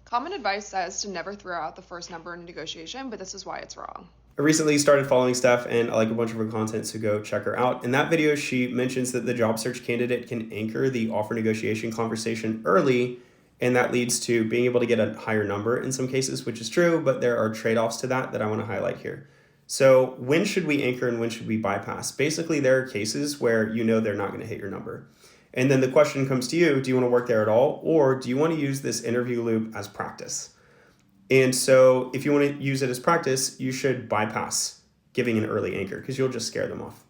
Common advice says to never throw out the first number in a negotiation, but this is why it's wrong. I recently started following Steph and I like a bunch of her content, so go check her out. In that video, she mentions that the job search candidate can anchor the offer negotiation conversation early, and that leads to being able to get a higher number in some cases, which is true, but there are trade-offs to that I want to highlight here. So when should we anchor and when should we bypass? Basically, there are cases where you know they're not going to hit your number. And then the question comes to you, do you want to work there at all? Or do you want to use this interview loop as practice? And so if you want to use it as practice, you should bypass giving an early anchor because you'll just scare them off.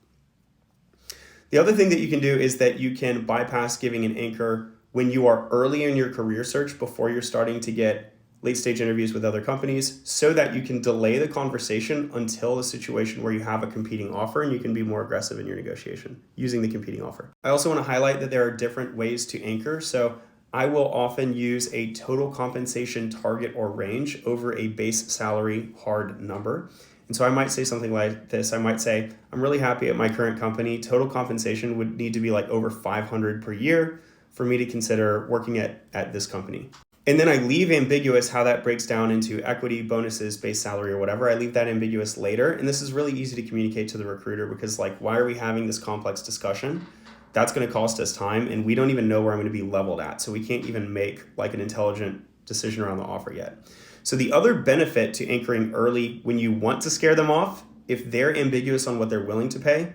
The other thing that you can do is that you can bypass giving an anchor when you are early in your career search before you're starting to get late stage interviews with other companies so that you can delay the conversation until the situation where you have a competing offer and you can be more aggressive in your negotiation using the competing offer. I also want to highlight that there are different ways to anchor. So I will often use a total compensation target or range over a base salary hard number. And so I might say something like this. I might say, I'm really happy at my current company. Total compensation would need to be like over 500 per year for me to consider working at this company. And then I leave ambiguous how that breaks down into equity, bonuses, base salary, or whatever. I leave that ambiguous later. And this is really easy to communicate to the recruiter because why are we having this complex discussion? That's going to cost us time, and we don't even know where I'm going to be leveled at. So we can't even make an intelligent decision around the offer yet. So the other benefit to anchoring early when you want to scare them off, if they're ambiguous on what they're willing to pay,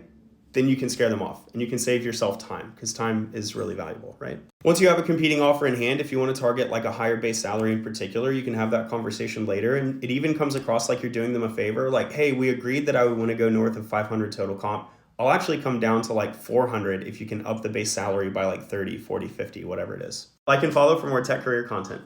then you can scare them off and you can save yourself time because time is really valuable, right? Once you have a competing offer in hand, if you want to target a higher base salary in particular, you can have that conversation later. And it even comes across like you're doing them a favor. Hey, we agreed that I would want to go north of 500 total comp. I'll actually come down to 400 if you can up the base salary by 30, 40, 50, whatever it is. Like and follow for more tech career content.